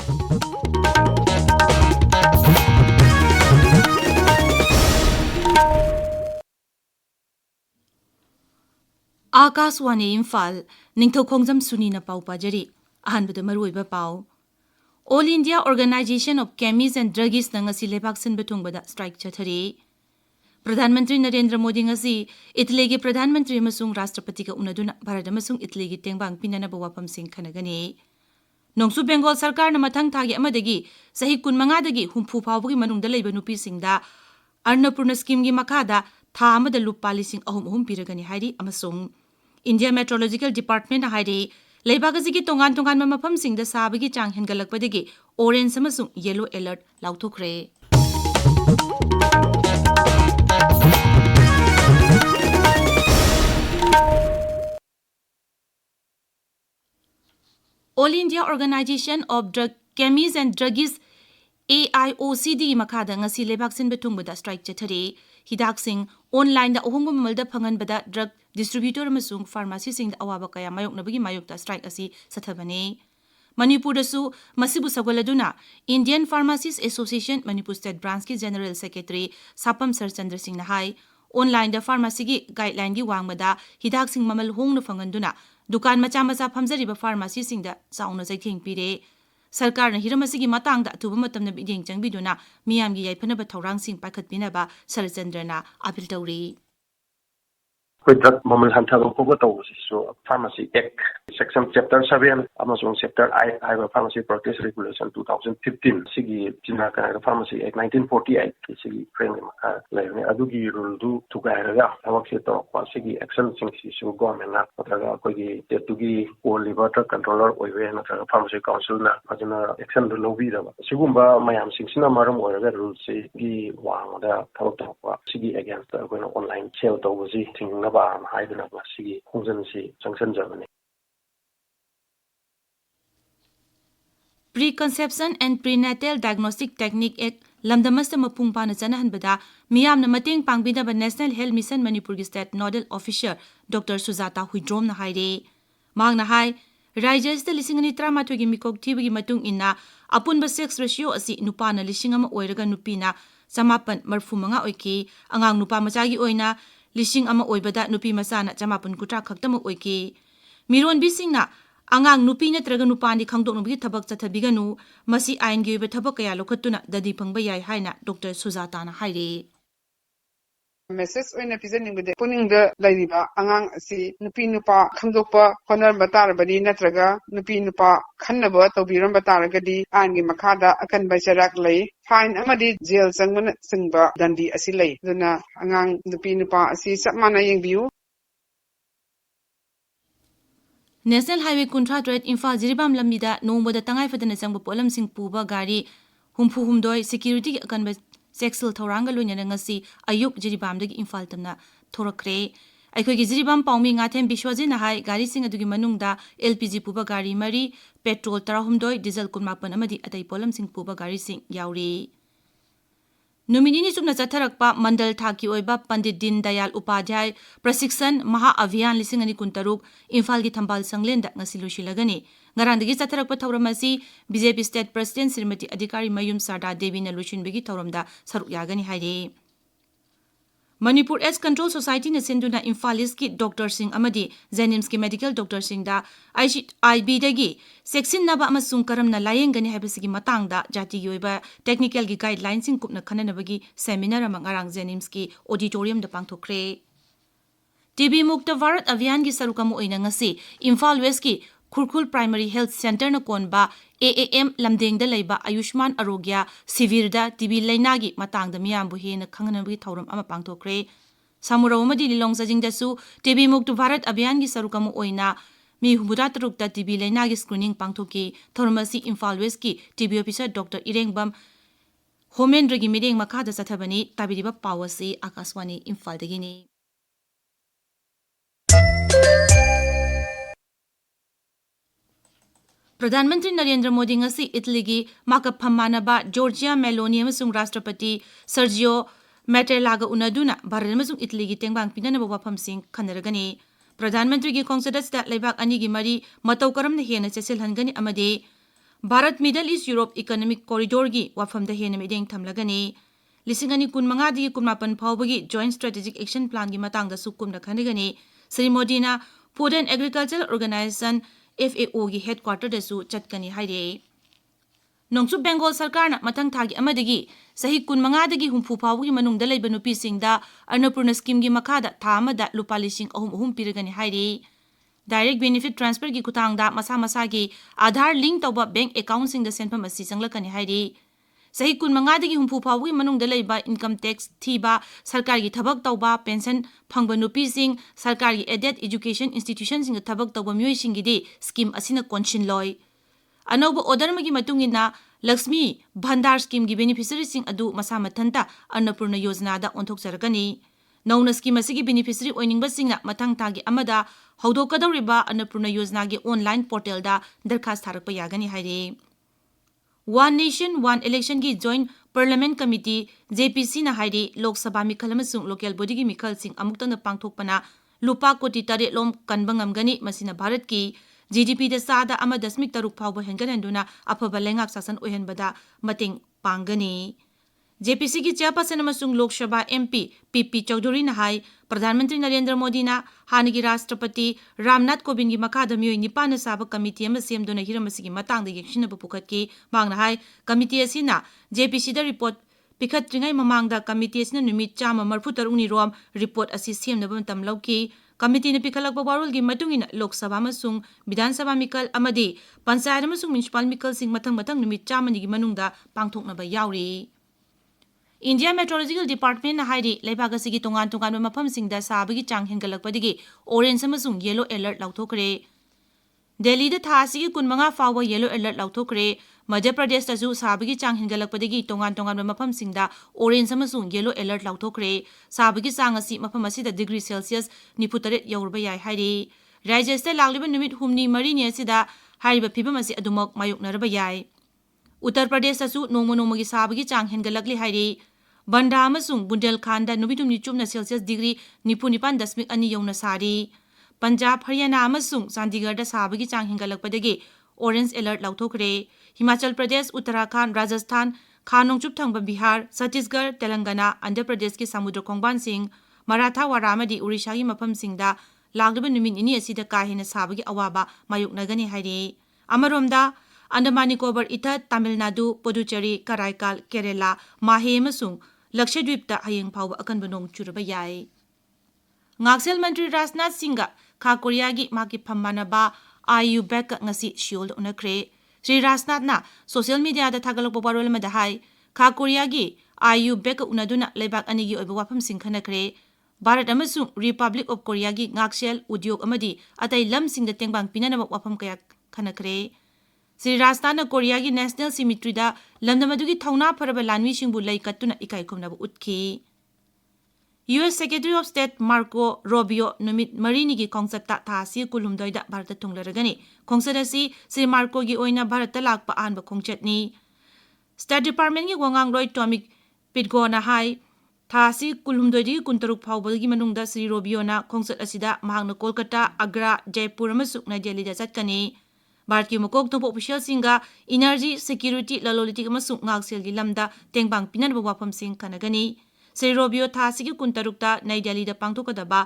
Akaswani Imphal, Ningthoukhongjam Suni na pau pajari, ahanbada maruiba pau. All India Organization of Chemists and Druggists na ngasi lebak sin betungbada strike chathari. Pradhan Mantri Narendra Modi ngasi Italy gi Pradhan Mantri amasung Rashtrapati ka unaduna Bharat amasung Italy gi tengbang pinana ba wapam sing khanagani. Nongsu Bengal Sarkar na mathang thagi amadagi sahi kunmanga dagi humpu phawgi manungda leiba nupi singda Annapurna scheme gi makada tha amada lupa lising ahum piragani hairi amasung India Meteorological Department hairi leibagazi gi tongan mafam singda sabagi chang hengalakpadagi orange amasung yellow alert lauthokre. All India Organization of Chemists and Druggists AIOCD makada ngasi lebak sin betungbada strike chathari. Hidak sing online da ohongba mamalda phangan bada drug distributor amasung pharmacy sing da awaba kaya mayok nabagi mayok da strike asi sathabane. Manipur da su masibu sagwaladuna Indian Pharmacists Association Manipur State Branch ki General Secretary Sapam Sarchandra Singh na hai online da pharmacy gi guideline gi wangmada hidak sing mamal hongna phanganduna dukan macha phamjariba pharmacy sing da chauna jaitheng pire. Sarkar na hiramasi gi matang da tuba matam na bideng changbiduna miyam gi yaiphanaba thaurang sing pakhatpinaba Sarchandra na apil tawri. Drug Mamal Hanthago Pogoto, so Pharmacy Act, Section Chapter 7, Amazon Chapter I have a Pharmacy Practice Regulation 2015, Sigi Jinaka Pharmacy Act 1948, Sigi Frame Adugi Rule do to Gaira, Amaketo, Sigi Action Sinkshu Government, Nataga Kogi, Tetugi, or Liverter Controller, or Pharmacy Council, Pajana Action Lovida, Sigumba, Mayam Singsina Maram, or the rules, Sigi Wang, the Tauta, Sigi against the online sale to was Preconception and Prenatal Diagnostic Technique Act Lamdamasta mapung pana chanahanbada miyamna mateng pangbidaba National Health Mission Manipur gi State Nodal Officer Dr. Sujata Huidrom na haire magna hai Rajas da lisingani tramatwe gi mikok thibi gi matung inna apunba sex ratio asi nupana lisingama oiraga nupina samapan marfumanga oiki angang nupa machagi oina Lishing ama oibada nupi masana jamapun kutra khaktama oiki. Miron bising na angang nupi na traga nupani khangdok nubi thabak chathabiganu masi ain gi oiba thabak kaya lokhatuna dadi phangba yai haina Dr. Sujata na haire. Message oina pijaningde puningda lairiba angang asi nupi nupa khamdokpa honarba tarabani natraga nupi nupa khannaba tawbiramba taragadi angi makhada akan bajarak lai fine amadi jail sangmana singba dandi asi lai duna angang nupi nupa asi sapmana yengbiu. National Highway Kuntra Trade Imphal Jiribam Lamida Nomboda Tangai Fadana Sangba Polam Sing Puba Gari Humpu Humdoi Security akan Sexual Thoranga Lunyana ngasi ayuk Jiribam dagi Imphal tamna thorakre Aikogi Jiribam Paumi Ngathem Bishwaji na hai gari sing adugi manungda LPG puba gari mari petrol tarahumdoi diesel kunmapan amadi atai polam sing puba gari sing yauri Numinini sumna chatharakpa mandal thaki oiba Pandit Din Dayal Upadhyay Prasikshan Maha Abhiyan lisingani kuntaruk Imphal gi thambal sanglenda ngasi lushilagani ngarandagi chatharakpa thauramasi BJP State President Srimati Adhikari Mayum Sarda Devi na lushinbegi thauramda saruk yagani haire Manipur AIDS Control Society na senduna Imphal ki Dr. Singh amadi Jenims ki Medical Dr. Singh da IB dagi seksin naba amasung karam na layengani haibasigi matangda jati gi oiba technical gi guidelines sing kupna khananabagi seminar amang arang Jenims ki auditorium da pangthokre TB Mukta Bharat Abhiyan gi sarukamu oina ngasi Imphal West ki Khurkhul Primary Health Center na konba AAM lamdeng da leiba Ayushman Arogya Sivirda TB Lainagi matang da miyambu he na khanganabagi thauram ama pangthokre Samuraw amadi lilong sajing dasu TB Mukta Bharat Abhiyan gi sarukamu oina mi humuda tarukta TB Lainagi screening pangthoki thormasi Imphal West ki TB officer Dr. Irengbam Homendra gi mideng makhada sathabani tabiriba pawasi Akaswani Imphal dagini Pradhan Mantri Narendra Modi ngasi Italy gi Makapam manaba Giorgia Meloni amasung Rashtrapati Sergio Mattarella unaduna Bharat amasung Italy gi tengbang pinana wafam sing khanaragani Pradhan Mantri gi Kongsada State Laibak ani gi mari matau karamna hena chesil hangani amade Bharat middle east Europe economic corridor की वाफमदा हेन मिदेंग थमलगनी लिसिंग अनि कुनमंगा दि कुनमापन फावबगी जॉइंट स्ट्रेटेजिक एक्शन प्लान की मतंग दा सुकुमना खनगनी श्री मोदी ना food and agriculture organization FAO की हेडक्वार्टर दसु चटकनी हाइरे नोंगचुप बेंगोल सरकार ना मथंग थागी अमदगी सही कुनमंगा दगी हुंफु फावगी मनुंग दा लैब नुपीसिंग दा अन्नपूर्ण स्कीम की मखादा था अमदा लुपा लिसिंग अहुम पिरगनी हाइरे डायरेक्ट बेनिफिट ट्रांसफर की खुतांगदा मसा मसा की आधार लिंक तौबा बैंक अकाउंट सिंग दा सेनफम असि संगलकनी हाइरे सही कुनमंगादगी हुंफु फावगी मनुंग दा लैबा इनकम टैक्स थीबा सरकार की थबक तौबा पेंशन फंगबा नुपीसिंग सरकार की एडेड एजुकेशन इंस्टीट्यूशन सिंग थबक तौबा मियोय सिंगिदि स्कीम असिना कोनशिन लोय अनौब ऑर्डर मगी मतुंगिना लक्ष्मी भंडार स्कीम की बेनिफिशियरी सिंग अदु मसा मथंता अन्नपूर्ण योजना दा ओंथोकजरगनी नौना स्कीम असिगी बेनिफिशियरी ओइनिंगबा सिंगना मथंग थागी अमदा हौदोकदौरिबा अन्नपूर्ण योजना की ऑनलाइन पोर्टल दा दरखास्त थारकपा यागनी हाइरे वन नेशन वन इलेक्शन की जॉइंट पार्लियामेंट कमिटी JPC ना हाइरे लोकसभा मिखल अमसुंग लोकल बॉडी की मिखल सिंग अमुक्तंग पांगथोकपना लुपा कोटी 8 लोम कनबंगमगनी मसिना भारत की GDP दा सादा अमा दशमिक तरुक फावबा हेंगनदुना अफबा लेंगाक शासन ओहेनबदा मतेंग पांगनी JPC की चेयरपर्सन अमसुंग लोकसभा MP PP चौधरी ना हाई प्रधानमंत्री नरेंद्र मोदी ना हानगी राष्ट्रपति रामनाथ कोविंद की मखादा मियोय निपान साब कमिटी अमा सेमदुना हिरमसिगी मतंग येक्सिनब पुखतकी मांगना हाई कमिटी असिना JPC दा रिपोर्ट पिखत्रिंगै ममांगदा कमिटी असिना नुमित चामा मरफु तरुंगनी रोम रिपोर्ट असी सेमनब मतम लौकी कमिटी ने पिखलक वारुल की मतुंगिना लोकसभा अमसुंग विधानसभा मिकल अमदी पंचायत अमसुंग म्युनिसिपल मिकल सिंग मथंग मथंग नुमित चामनी की मनुंगदा पांगथोकनबा यावरी इंडिया मेट्रोलॉजिकल डिपार्टमेंट हाइरी लेबागसी की तोंगान तोंगान मफम सिंगदा साबगी चांग हेंगलकपदगी ऑरेंज अमसुंग येलो अलर्ट लौथोकरे दिल्ली दा थासी की कुनमंगा फाव येलो अलर्ट लौथोकरे मध्य प्रदेश तजु साबगी चांग हेंगलकपदगी तोंगान तोंगान मफम सिंगदा ऑरेंज अमसुंग येलो अलर्ट लौथोकरे साबगी चांग असि मफम असिदा डिग्री सेल्सियस 93 यौरबा याय हाइरी राज्य से लागलिबा नुमित हुमनी मरीनि असिदा हाइरिबा फिबम असि अदुमक मायोकनरबा याय उत्तर प्रदेश तसु नोंमोगी साबगी चांग हेंगलकली हाइरी बंडा अमसुंग बुंदेलखंड नुमितुमनी चुमना सेल्सियस डिग्री 94.2 यौना सारी पंजाब हरियाणा अमसुंग चंडीगढ़ साबगी चांग हेंगलकपदगी ऑरेंज अलर्ट लौथोकरे हिमाचल प्रदेश उत्तराखंड राजस्थान खानोंगचुप थंगबा बिहार छत्तीसगढ़ तेलंगाना आंध्र प्रदेश के समुद्र खोंगबान सिंह मराठवाड़ा अमदी उड़ीसा की मफम सिंगदा लागलबा नुमित इनी असिदा काहेना साबगी अवाबा मायोकनगनी हाइरे अमरोमदा अंडमान निकोबार इथर तमिलनाडु पुदुचेरी कराईकाल केरला माहे अमसुंग लक्षद्वीप हयेंग फाव अकनब नोंग चुरबा याय ngaksel मंत्री राजनाथ सिंह खा कोरिया की माकी फम्मानबा आयु बैक ngasi शियोल उनखरे श्री राजनाथ ना सोशल मीडिया दा थागलक वारोल मदा हाई खा कोरिया की आयु बैक उनदुना लेबाक अनिगी ओइबा वाफम सिंखनखरे भारत अमसुंग रिपब्लिक ऑफ कोरिया की ngaksel उद्योग अमदी अतै लम सिंग दा तेंगबांग पिननब वाफम कया खनखरे श्री राजनाथ कोरिया की नेशनल सिमिट्रीदा लंदमदुगी थौना फरब लानवी सिंबु लई कत्तुना इकाई खुमनब उतखी US secretary of state Marco Rubio नुमित मरीनी की खोंगचत्ता थासी कुलुमदोइदा भारत थुंगलरगनी खोंगसदसी श्री मार्को की ओइना भारत लाकपा आनब खोंगचतनी स्टेट डिपार्टमेंट की वांगांगलोय टॉमिक पिटगोना हाई थासी कुलुमदोइदी कुंतरुक फावबगी मनुंगदा श्री रोबियोना खोंगचत असिदा महांगना कोलकाता आग्रा जयपुर अमसुक नई दिल्ली दा चटकनी भारत की मकोक थोंपो ऑफिशियल सिंगा इनर्जी सिक्योरिटी ललोलिटिक अमसुक ngaksel की लमदा तेंगबांग पिननब वाफम सिंग खनगनी श्री रोबियो थासी की कुंतरुकता नई दिल्ली दा पांगथोकदबा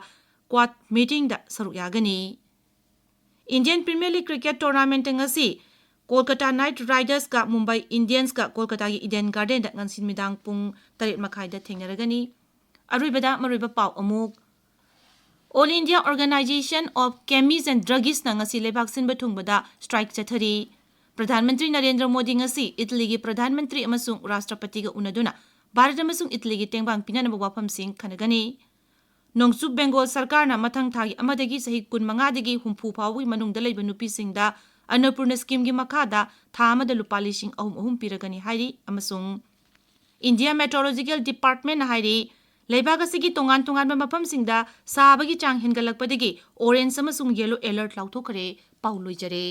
क्वाड मीटिंग दा सरुक यागनी Indian Premier League cricket tournament ngasi Kolkata Knight Riders का मुंबई इंडियंस का कोलकाता की ईडन गार्डन दा ngasi midang pung 8 makhai da thengnaragani aruibada maruiba paw amuk All India Organization of Chemists and Druggists na ngasi lebak sinba thungbada strike chathari प्रधानमंत्री Narendra Modi ngasi Italy की प्रधानमंत्री अमसुंग राष्ट्रपति का उनदुना Bharat अमसुंग Italy की तेंगबांग पिननब वाफम सिंह खनगनी नोंगचुप बेंगोल सरकार ना मथंग थागी अमदगी सही 15 दगी हुंफु फावगी मनुंग दा लैबा नुपी सिंगदा अन्नपूर्ण स्कीम की मखादा था अमदा लुपा लिसिंग अहुम पिरगनी हाइरी अमसुंग इंडिया मेट्रोलॉजिकल डिपार्टमेंट हाइरी लेबाग असिगी तोंगान तोंगान मफम सिंगदा साबगी चांग हेंगलकपदगी ऑरेंज अमसुंग येलो अलर्ट लौथोकरे पाउ लोइजरे